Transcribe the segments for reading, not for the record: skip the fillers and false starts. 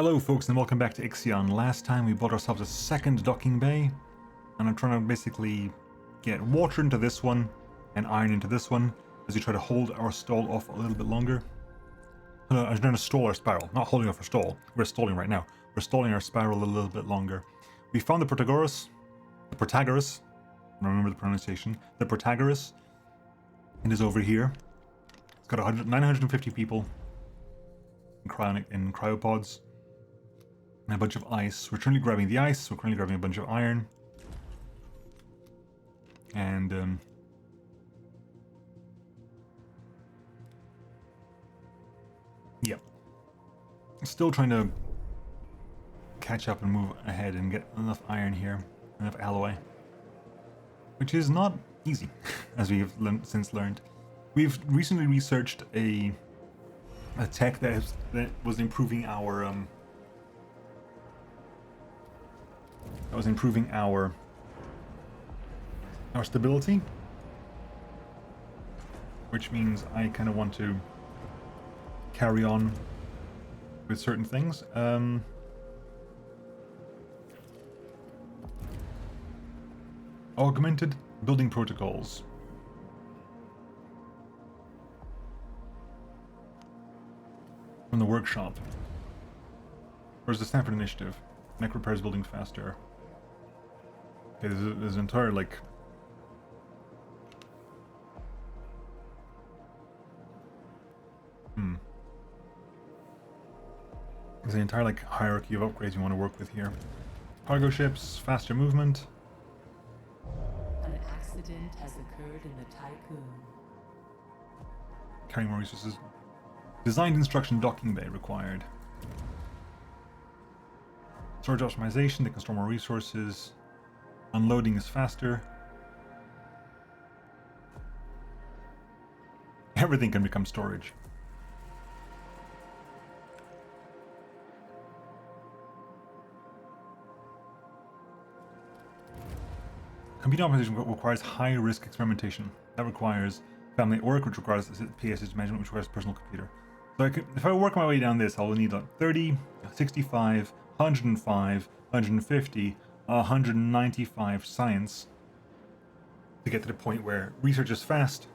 Hello folks and welcome back to IXION. Last time we built ourselves a second docking bay, and I'm trying to basically get water into this one and iron into this one as we try to hold our stall off a little bit longer. I'm trying to stall our spiral, not holding off our stall. We're stalling right now. We're stalling our spiral a little bit longer. We found the Protagoras, remember the pronunciation, the Protagoras. It is over here. It's got 950 people in cryopods. And a bunch of ice. We're currently grabbing the ice. We're currently grabbing a bunch of iron. And yeah, still trying to catch up and move ahead and get enough iron here, enough alloy, which is not easy, as we've since learned. We've recently researched a tech that was improving our our stability, which means I kind of want to carry on with certain things. Augmented building protocols. From the workshop. Where's the Stanford initiative? Mech repairs buildings faster. Okay, there's an entire, like... There's an entire, like, hierarchy of upgrades you want to work with here. Cargo ships, faster movement. An accident has occurred in the Tiqqun. Carrying more resources. Designed instruction docking bay required. Storage optimization, they can store more resources. Unloading is faster. Everything can become storage. Computer optimization requires high-risk experimentation. That requires family at work, which requires PSH management, which requires personal computer. So if I work my way down this, I'll need like 30, 65, 105, 150, 195 science to get to the point where research is fast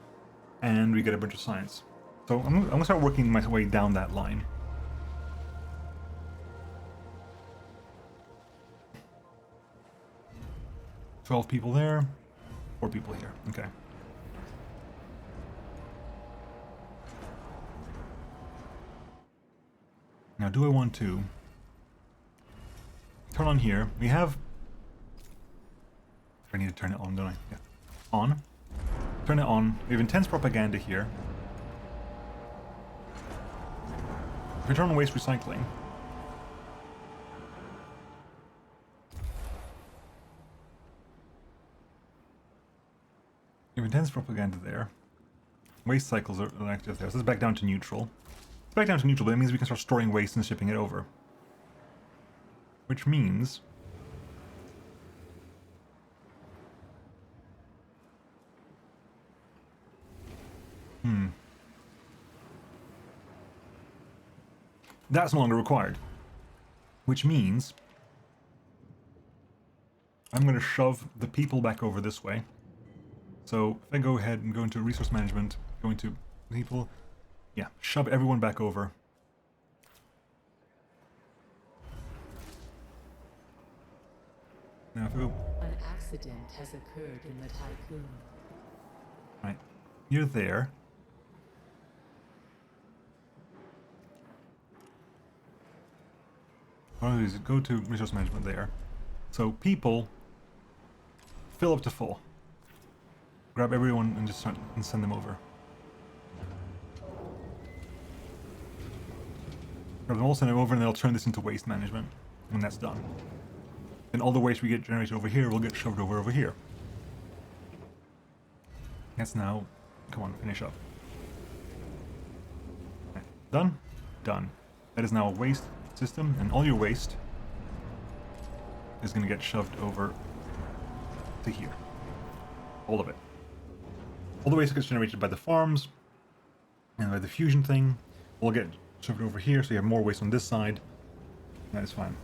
and we get a bunch of science. So I'm going to start working my way down that line. $12 people there, 4 people here. Okay. Now, do I want to turn on here? We have... I need to turn it on, don't I? Yeah. On. Turn it on. We have intense propaganda here. If we turn on waste recycling... We have intense propaganda there. Waste cycles are active there. So it's back down to neutral. It's back down to neutral, but that means we can start storing waste and shipping it over. Which means... That's no longer required. Which means... I'm going to shove the people back over this way. So if I go ahead and go into resource management, go into people, yeah, shove everyone back over. Now if I go... An accident has occurred in the Tiqqun. Right, you're there. What I'll do is go to resource management there. So people, fill up to full. Grab everyone and just start and send them over. Grab them all, send them over, and then I'll turn this into waste management when that's done. Then all the waste we get generated over here will get shoved over here. That's now... Come on, finish up. Okay. Done? Done. That is now a waste system, and all your waste is going to get shoved over to here. All of it. All the waste gets generated by the farms and by the fusion thing will get shoved over here, so you have more waste on this side. That is fine.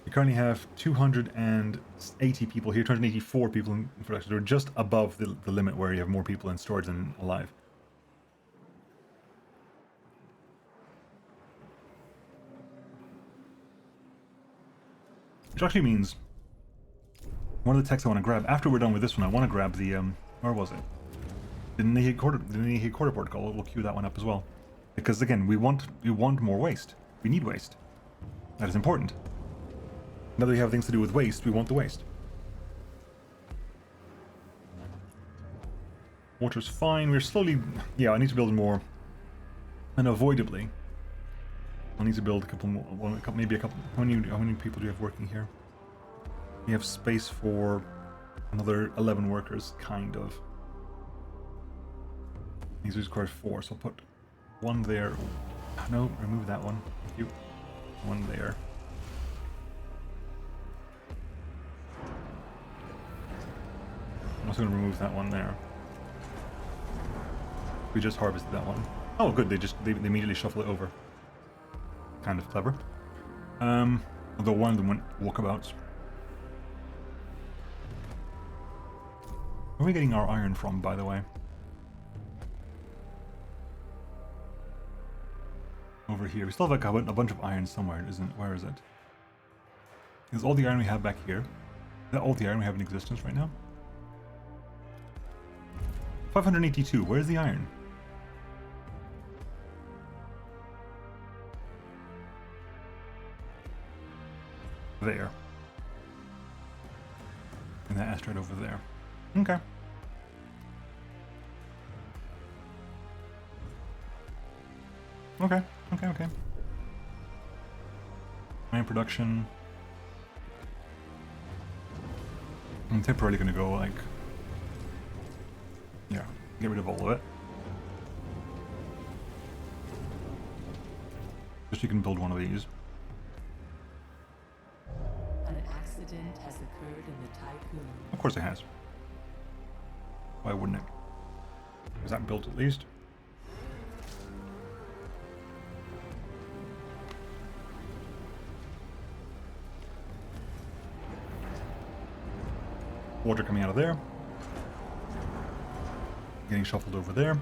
We currently have 280 people here, 284 people in production. They're just above the limit where you have more people in storage than alive. Which actually means one of the techs I want to grab, after we're done with this one, I want to grab the, where was it? The Nehig Quarter Protocol. We'll queue that one up as well. Because again, we want more waste. We need waste. That is important. Now that we have things to do with waste, we want the waste. Water's fine. We're slowly... Yeah, I need to build more. Unavoidably. I'll need to build a couple more... Well, maybe a couple... How many people do you have working here? We have space for another 11 workers, kind of. These require 4, so I'll put one there. No, remove that one. Thank you. One there. I'm also going to remove that one there. We just harvested that one. Oh, good. They immediately shuffle it over. Kind of clever. Although one of them went walkabouts. Where are we getting our iron from, by the way? Over here. We still have like a bunch of iron somewhere, isn't? Where is it? Is all the iron we have back here? Is that all the iron we have in existence right now? 582. Where's the iron? There. And that asteroid over there. Okay. Okay. Iron production. I'm temporarily gonna go like... Yeah, get rid of all of it. Just you can build one of these. An accident has occurred in the Tiqqun. Of course it has. Why wouldn't it? Is that built at least? Water coming out of there. Getting shuffled over there.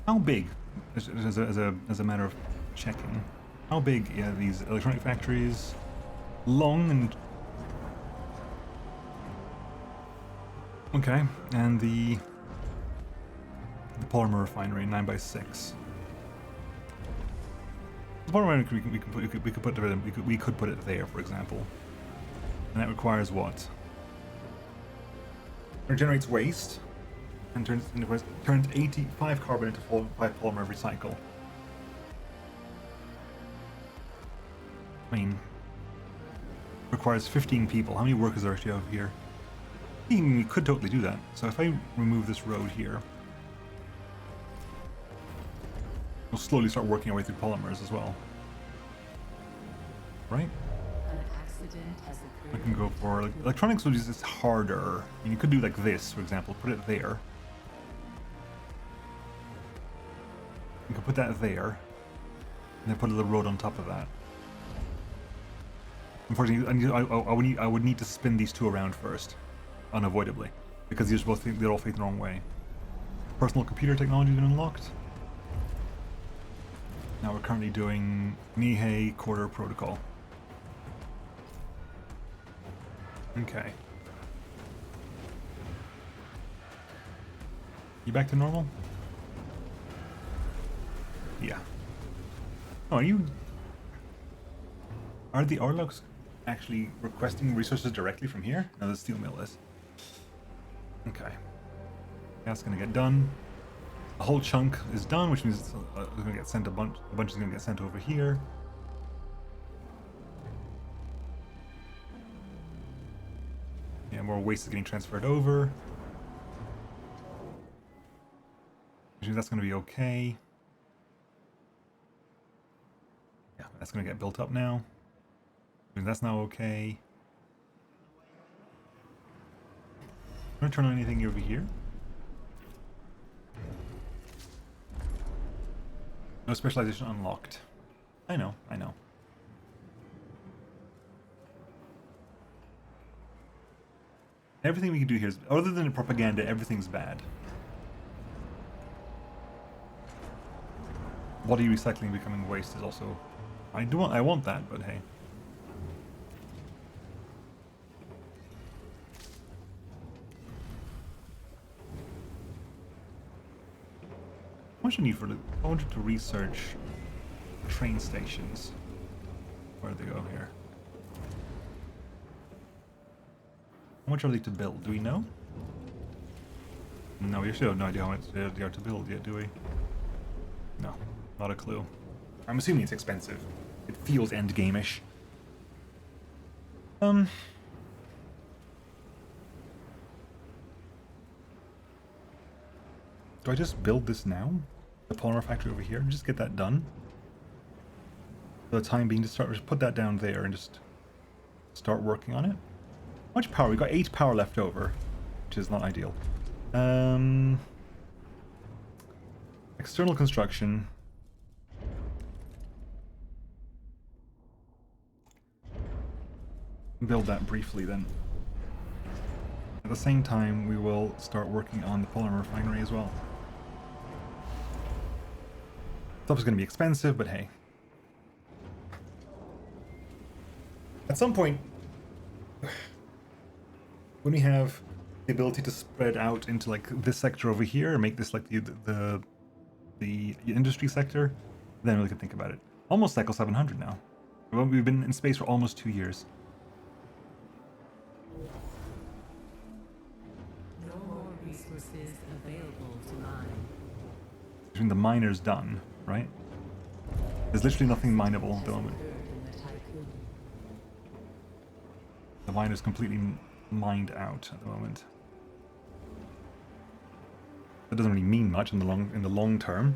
How big, as a matter of checking, how big are these electronic factories? Long and... Okay, and the polymer refinery, 9x6. The polymer we could put it there, for example. And that requires what? It generates waste and turns 85 carbon into 5 polymer every cycle. I mean, requires 15 people. How many workers are actually out here? I mean, we could totally do that. So if I remove this road here, we'll slowly start working our way through polymers as well. Right? An accident has I occurred. can go for like, electronics, which is just harder. I mean, you could do like this, for example. Put it there. You could put that there, and then put a little road on top of that. Unfortunately, I would need to spin these two around first, unavoidably, because these both they're all facing the wrong way. Personal computer technology has been unlocked. Now we're currently doing Nehig Quarter Protocol. Okay. You back to normal? Yeah. Oh, are the Orlocks actually requesting resources directly from here? No, the steel mill is. Okay. That's gonna get done. A whole chunk is done, which means it's gonna get sent a bunch is gonna get sent over here. Yeah, more waste is getting transferred over. Which means that's gonna be okay. Yeah, that's gonna get built up now. Which means that's now okay. I'm gonna turn on anything over here. No specialization unlocked. I know, I know. Everything we can do here is, other than the propaganda, everything's bad. Body recycling becoming waste is also... I want that, but hey. How much do I need for the... I wanted to research train stations. Where do they go here? How much are they to build? Do we know? No, we actually have no idea how much they are to build yet, do we? No, not a clue. I'm assuming it's expensive. It feels endgame-ish. Do I just build this now? The polymer factory over here? Just get that done? For the time being, just put that down there and just start working on it. How much power? We've got 8 power left over, which is not ideal. External construction. Build that briefly then. At the same time, we will start working on the polymer refinery as well. Stuff is going to be expensive, but hey. At some point, when we have the ability to spread out into like this sector over here and make this like the industry sector, then we can think about it. Almost cycle 700 now. We've been in space for almost 2 years. No more resources available to mine. Between the miners done, right? There's literally nothing mineable at the moment. In the Tiqqun. The miner's completely mined out at the moment. That doesn't really mean much in the long term.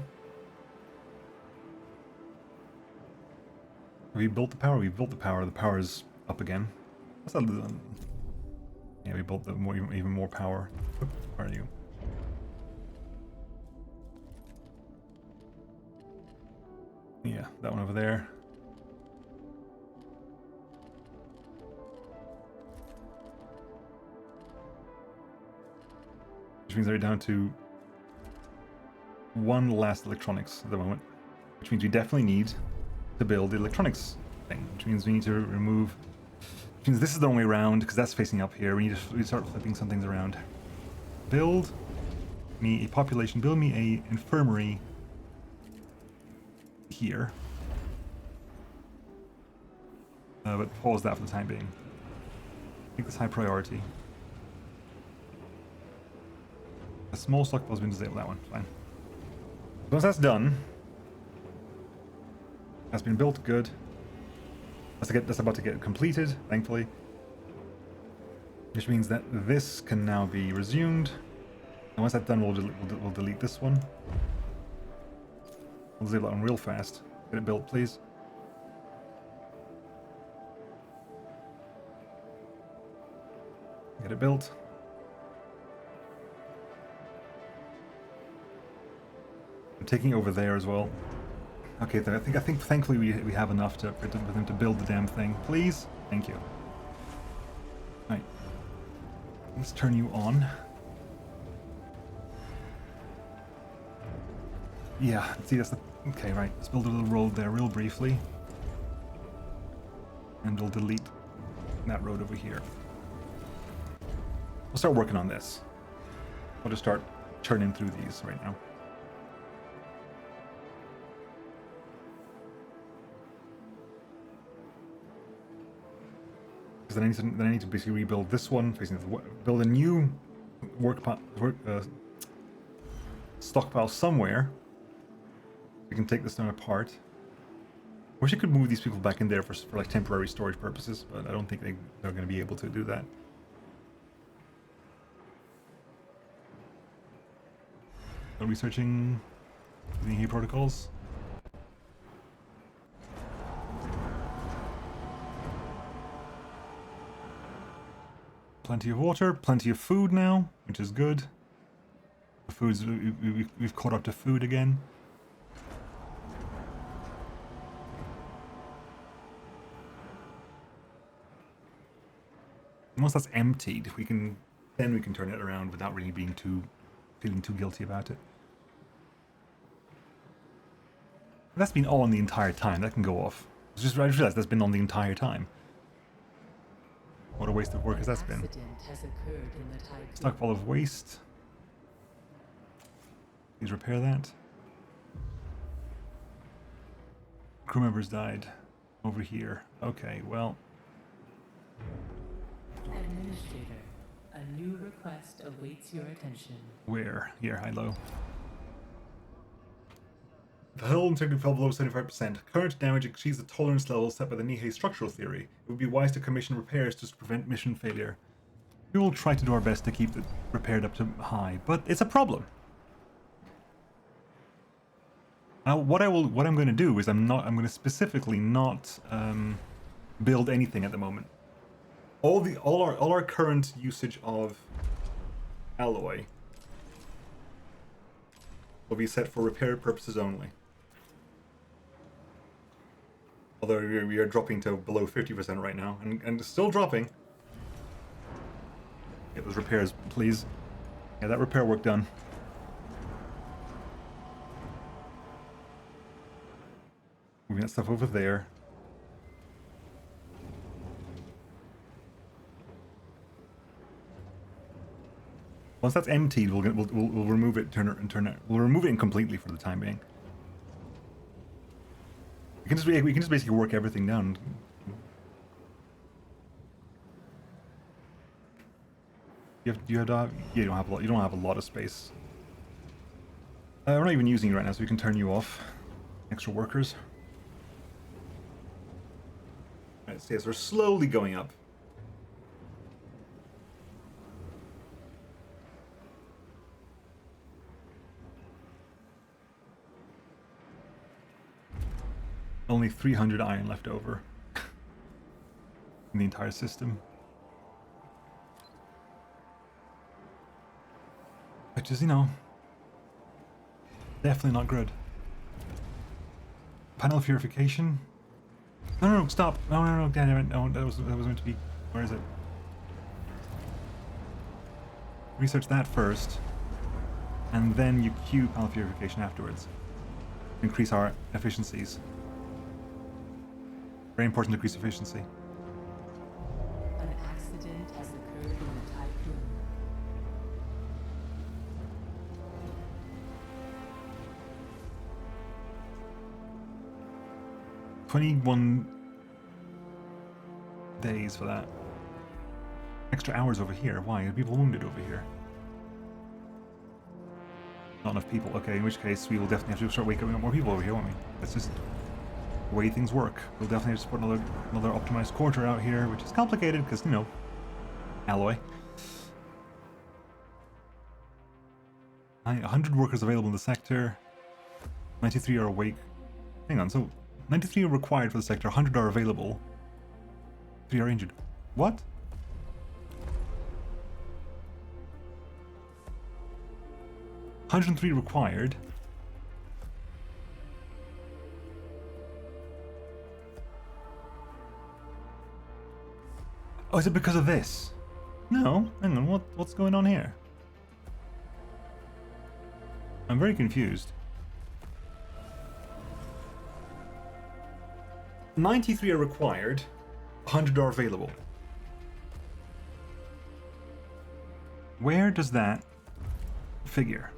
Have we built the power? We built the power. The power is up again. What's that? Yeah, we built the even more power. Where are you? Yeah, that one over there. Which means they're down to one last electronics at the moment. Which means we definitely need to build the electronics thing. Which means we need to remove... Which means this is the wrong way around, because that's facing up here. We need to start flipping some things around. Build me a population, build me a infirmary here. But pause that for the time being. Make this high priority. A small stockpile's been disabled. That one, fine. Once that's done, that's been built. Good. That's about to get completed, thankfully. Which means that this can now be resumed. And once that's done, we'll delete this one. We'll disable that one real fast. Get it built, please. Get it built. I'm taking over there as well. Okay, I think thankfully we have enough for them to build the damn thing. Please? Thank you. Right. Let's turn you on. Yeah, see that's the... Okay, right. Let's build a little road there real briefly. And we'll delete that road over here. We'll start working on this. We'll just start churning through these right now. Because then I need to basically rebuild this one, facing the, build a new stockpile somewhere. We can take this thing apart. Wish I could move these people back in there for like temporary storage purposes, but I don't think they're going to be able to do that. Are researching the protocols. Plenty of water, plenty of food now, which is good. The food's we've caught up to food again. once that's emptied, then we can turn it around without really feeling too guilty about it. That's been on the entire time. That can go off. I just realized that's been on the entire time. What a waste of work has that been. Has occurred in the Tiqqun. Stockpile of waste. Please repair that. Crew members died. Over here. Okay, well. Administrator, a new request awaits your attention. Where? Here, high low. The hull integrity fell below 75%. Current damage exceeds the tolerance level set by the Nihei structural theory. It would be wise to commission repairs to prevent mission failure. We will try to do our best to keep it repaired up to high, but it's a problem. Now, what I'm going to do is I'm going to specifically not build anything at the moment. All our current usage of alloy will be set for repair purposes only. Although we are dropping to below 50% right now, and still dropping. Get those repairs, please. Yeah, that repair work done. Moving that stuff over there. Once that's emptied, we'll remove it, we'll remove it completely for the time being. We can just basically work everything down. You don't have a lot of space. We're not even using it right now, so we can turn you off. Extra workers. Alright, so yes, we're slowly going up. Only 300 iron left over in the entire system. Which is, definitely not good. Panel purification? No, stop! No, damn it, no, that was meant to be... Where is it? Research that first, and then you queue panel purification afterwards. Increase our efficiencies. Very important to increase efficiency. An accident has occurred in the Tiqqun. 21 days for that. Extra hours over here. Why? Are people wounded over here? Not enough people. Okay, in which case we will definitely have to start waking up more people over here, won't we? That's just the way things work. We'll definitely have to put another optimized quarter out here, which is complicated because, alloy. 100 workers available in the sector. 93 are awake. Hang on, so 93 are required for the sector, 100 are available. 3 are injured. What? $103 required. Oh, is it because of this? No, hang on, what's going on here? I'm very confused. 93 are required, 100 are available. Where does that figure?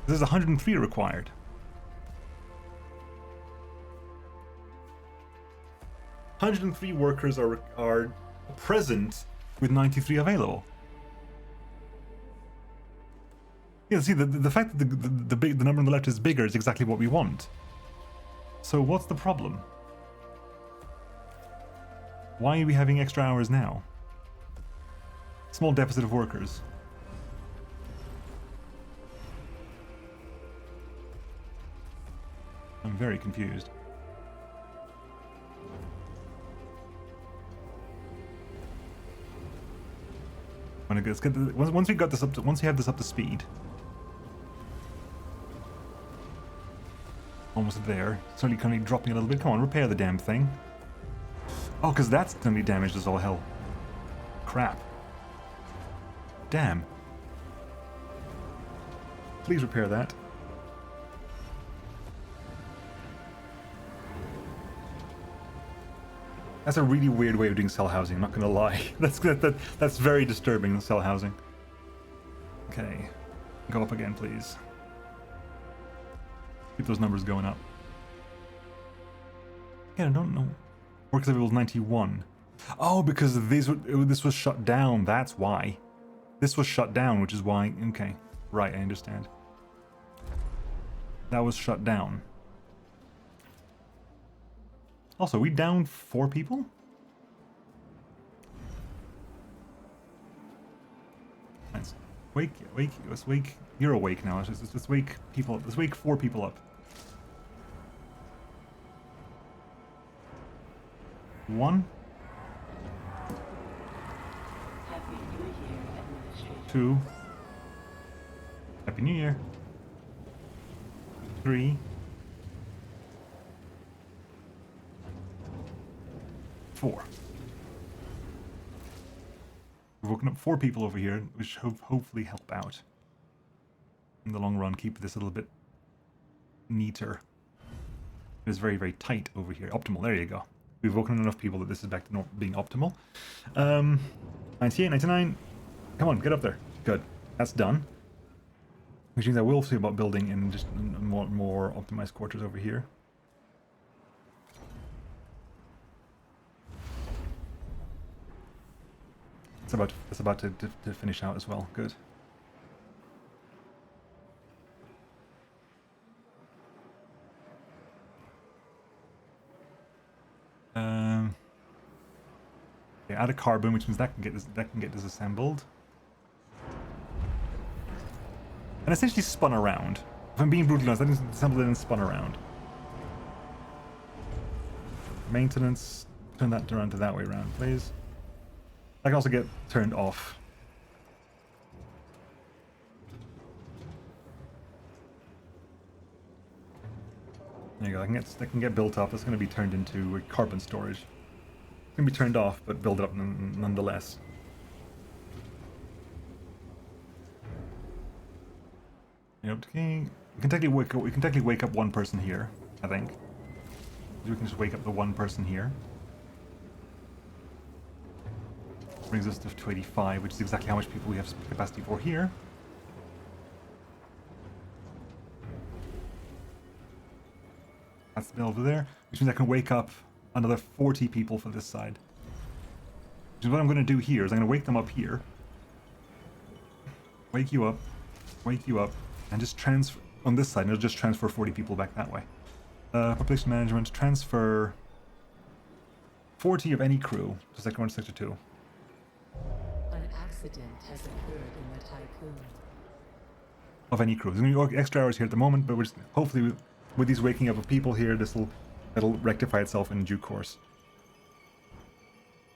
There's 103 required. $103 workers are present with 93 available. Yeah, see, the fact that the number on the left is bigger is exactly what we want. So what's the problem? Why are we having extra hours now? Small deficit of workers. I'm very confused. Once we have this up to speed. Almost there. Certainly currently dropping a little bit. Come on, repair the damn thing. Oh, because that's going to be damaged as all hell. Crap. Damn. Please repair that. That's a really weird way of doing cell housing, I'm not gonna lie. That's very disturbing, cell housing. Okay. Go up again, please. Keep those numbers going up. Yeah, I don't know. Works level 91. Oh, because this was shut down, that's why. This was shut down, which is why... Okay. Right, I understand. That was shut down. Also, we down 4 people? Nice. Wake, let's wake. You're awake now. Let's wake people. Let's wake 4 people up. 1. Happy New Year, Administrator. 2. Happy New Year. 3. 4. We've woken up 4 people over here, which hopefully help out in the long run. Keep this a little bit neater. It is very, very tight over here. Optimal. There you go. We've woken enough people that this is back to being optimal. 98, 99. Come on, get up there. Good. That's done. Which means I will see about building in just more optimized quarters over here. It's about to finish out as well. Good. Okay, add a carbon, which means that can get disassembled. And essentially spun around. If I'm being brutally honest, that is assembled and spun around. Maintenance, turn that around to that way around, please. I can also get turned off. There you go, that can get built up. That's going to be turned into carbon storage. It's going to be turned off, but build it up nonetheless. Yep, we can technically wake up 1 person here, I think. We can just wake up the 1 person here. Brings us to 285, which is exactly how much people we have capacity for here. That's the over there, which means I can wake up another 40 people for this side. Which is what I'm going to do here, is I'm going to wake them up here. Wake you up, and just transfer, on this side, and it'll just transfer 40 people back that way. Population management, transfer 40 of any crew to Sector 1 to Sector 2. An accident has occurred in the Tiqqun. Of any crew. There's going to be extra hours here at the moment, but we're just, hopefully with these waking up of people here, that'll rectify itself in due course.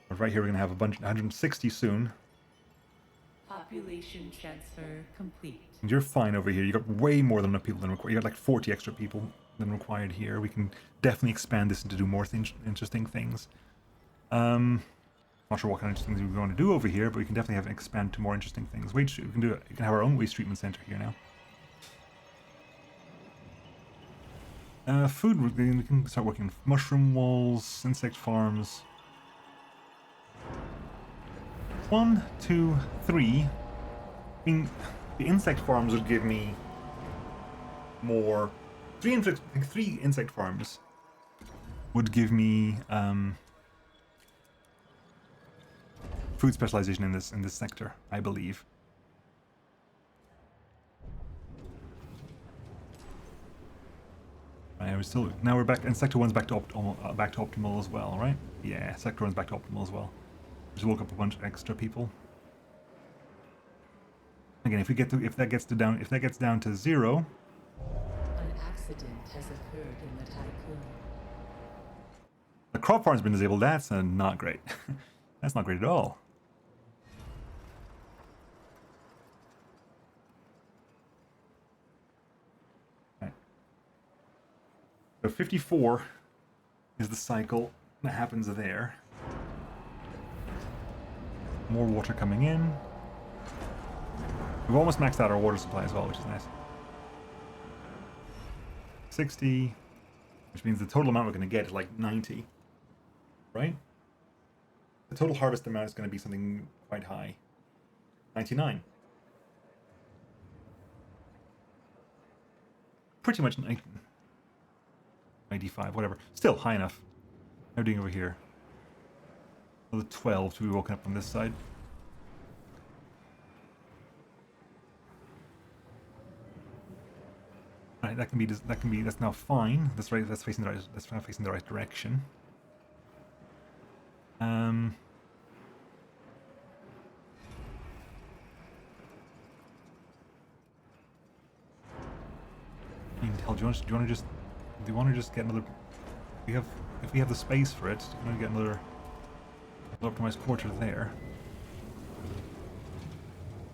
But right here we're going to have 160 soon. Population transfer complete. And you're fine over here. You got way more than enough people than required. You got like 40 extra people than required here. We can definitely expand this and to do more interesting things. Not sure what kind of interesting things we're going to do over here, but we can definitely have it expand to more interesting things. We can do it. We can have our own waste treatment center here now. Food, we can start working on mushroom walls, insect farms. 1, 2, 3. I mean, the insect farms would give me more. 3 insect farms would give me food specialization in this sector, I believe. Now we're back, and Sector 1's back to optimal as well, right? Yeah, Sector 1's back to optimal as well. Just woke up a bunch of extra people. Again, if that gets down to 0. An accident has occurred in the Tiqqun. The crop farm's been disabled. That's not great. That's not great at all. 54 is the cycle that happens there. More water coming in. We've almost maxed out our water supply as well, which is nice. 60, which means the total amount we're going to get is like 90, right? The total harvest amount is going to be something quite high. 99. Pretty much 95, whatever. Still high enough. How are we doing over here? Another 12 to be woken up on this side. Right, that's now fine. That's right. That's facing the right. That's now facing the right direction. Intel, do you want to just get another? If we have the space for it, do you want to get another optimized quarter there?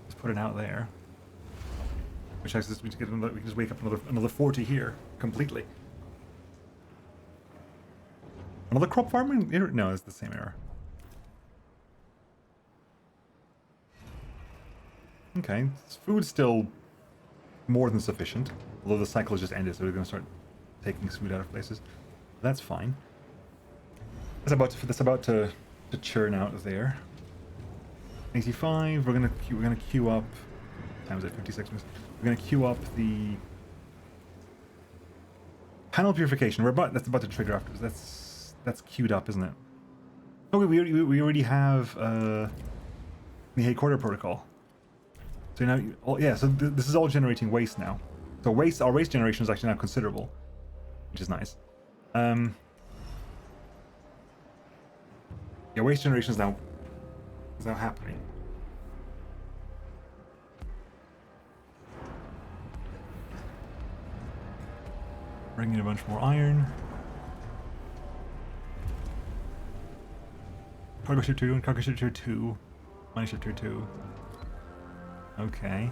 Let's put it out there. Which actually we can just wake up another 40 here completely. Another crop farming? No, it's the same error. Okay, food's still more than sufficient. Although the cycle has just ended, so we're going to start taking food out of places. That's fine. That's about to churn out there. 85. We're gonna queue up. Times at 56 minutes. We're gonna queue up the panel purification. That's about to trigger after. That's queued up, isn't it? Oh, we already have the headquarter protocol. So now, so this is all generating waste now. So our waste generation is actually now considerable, which is nice. Yeah, waste generation is now happening. Bring in a bunch more iron. Cargo ship 2 and cargo ship tier 2. Money ship tier 2. Okay.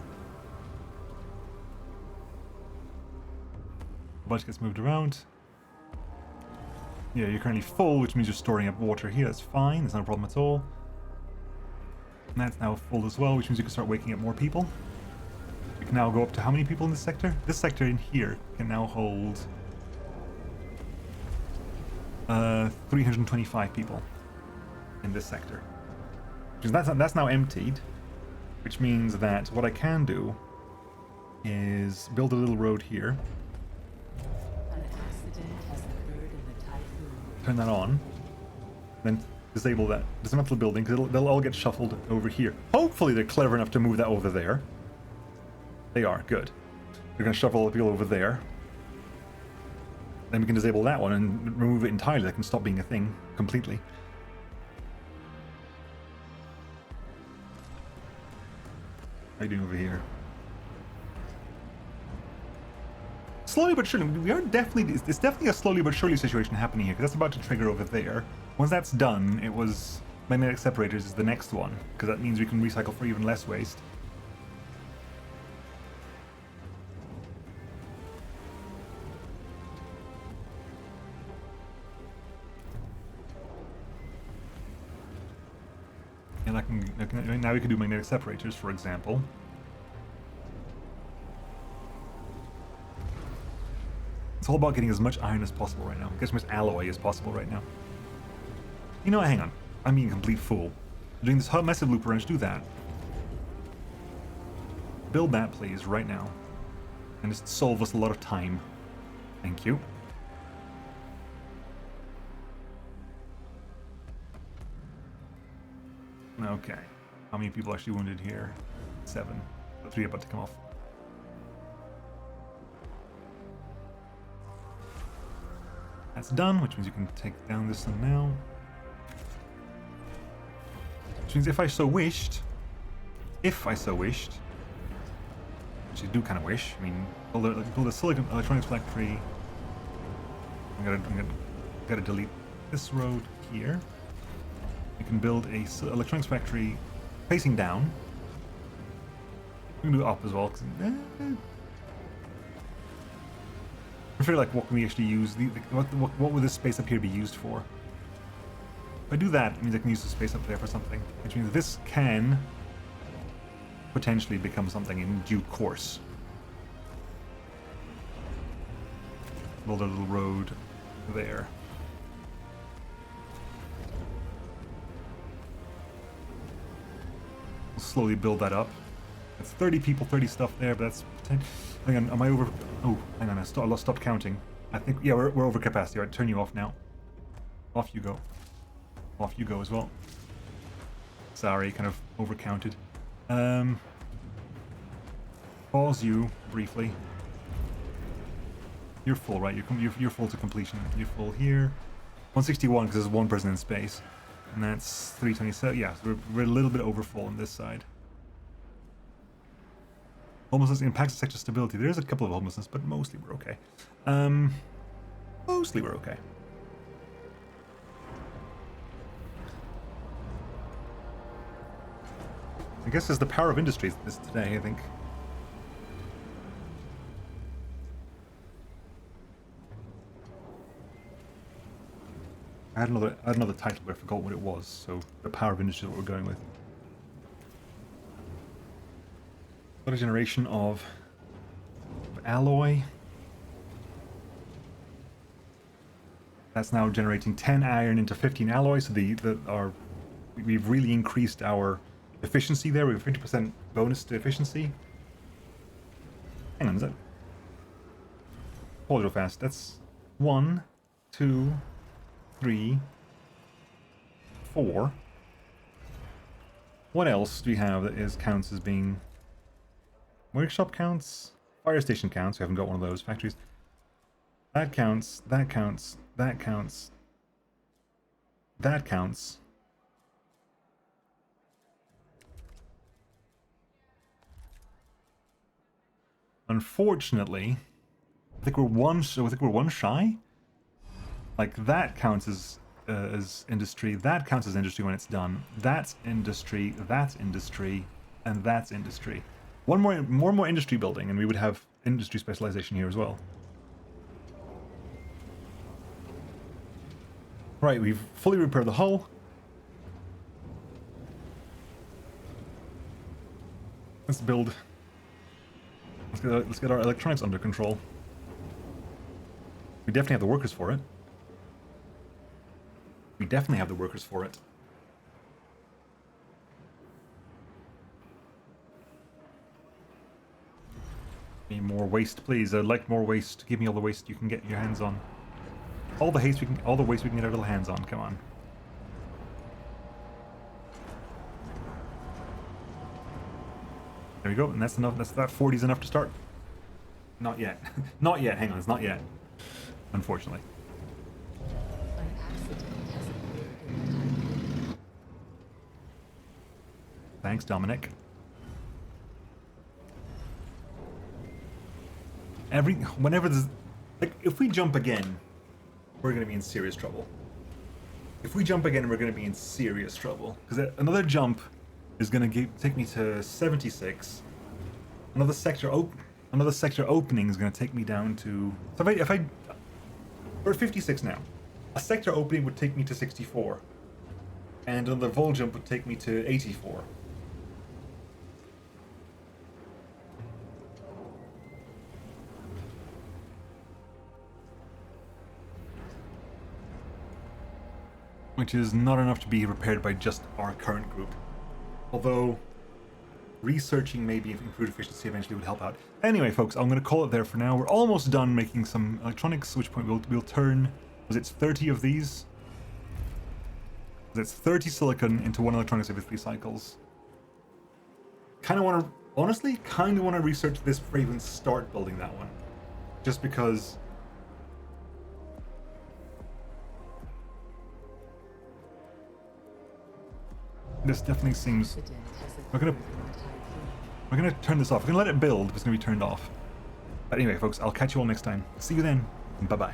A bunch gets moved around. Yeah, you're currently full, which means you're storing up water here. That's fine. That's not a problem at all. And that's now full as well, which means you can start waking up more people. You can now go up to how many people in this sector? This sector in here can now hold 325 people in this sector. That's now emptied, which means that what I can do is build a little road here. An accident has occurred in the Tiqqun. Turn that on. Then disable that dismantle the building because they'll all get shuffled over here. Hopefully they're clever enough to move that over there. They are, good. They're going to shuffle all the people over there. Then we can disable that one and remove it entirely. That can stop being a thing completely. How are you doing over here? Slowly but surely, it's definitely a slowly but surely situation happening here, because that's about to trigger over there. Once that's done, it was magnetic separators is the next one, because that means we can recycle for even less waste. And now we can do magnetic separators, for example. It's all about getting as much iron as possible right now. Get as much alloy as possible right now. You know what? Hang on. I'm being a complete fool. Doing this massive loop around, do that. Build that, please, right now. And just solve us a lot of time. Thank you. Okay. How many people actually wounded here? 7. 3 about to come off. That's done, which means you can take down this one now. Which means if I so wished, which I do kind of wish, I mean, build a silicon electronics factory. I'm gotta delete this road here. You can build a electronics factory facing down. We can do it up as well. I feel like what can we actually use? What would this space up here be used for? If I do that, it means I can use the space up there for something, which means this can potentially become something in due course. Build a little road there. We'll slowly build that up. It's 30 people, 30 stuff there, but that's... Hang on, am I over... Oh, hang on, I stopped counting. I think... Yeah, we're over capacity. Alright, turn you off now. Off you go. Off you go as well. Sorry, kind of overcounted. Pause you briefly. You're full, right? You're full to completion. You're full here. 161 because there's one person in space. And that's 327. Yeah, so we're a little bit over full on this side. Homelessness impacts sector stability. There's a couple of homelessness, but mostly we're okay. Mostly we're okay. I guess it's the power of industry this today, I think. I had another title, but I forgot what it was, so the power of industry is what we're going with. What a generation of alloy. That's now generating 10 iron into 15 alloy, so we've really increased our efficiency there. We have 50% bonus to efficiency. Hang on, is that... Hold it real fast. That's 1, 2, 3, 4. What else do we have that counts as being... Workshop counts? Fire station counts. We haven't got one of those. Factories. That counts. That counts. That counts. That counts. Unfortunately, I think we're one shy. Like that counts as industry. That counts as industry when it's done. That's industry. That's industry, and that's industry. One more industry building, and we would have industry specialization here as well. Right, we've fully repaired the hull. Let's build. Let's get our electronics under control. We definitely have the workers for it. We definitely have the workers for it. Need more waste, please. I'd like more waste. Give me all the waste you can get your hands on. All the waste we can get our little hands on. Come on. There we go, and that's enough. That 40 is enough to start. Not yet. Not yet. Hang on, it's not yet. Unfortunately. An accident has occurred in the Tiqqun. Thanks, Dominic. Whenever there's... Like, if we jump again, we're going to be in serious trouble. If we jump again, we're going to be in serious trouble. Because another jump is going to take me to 76. Another sector opening is going to take me down to... So we're at 56 now. A sector opening would take me to 64. And another vol jump would take me to 84. Which is not enough to be repaired by just our current group. Although, researching maybe improved efficiency eventually would help out. Anyway, folks, I'm going to call it there for now. We're almost done making some electronics, which point we'll turn... Was it 30 of these? That's 30 silicon into one electronics every 3 cycles. Honestly, kind of want to research this before I even start building that one. Just because... This definitely seems... We're gonna turn this off. We're gonna let it build, but it's gonna be turned off. But anyway, folks, I'll catch you all next time. See you then. Bye-bye.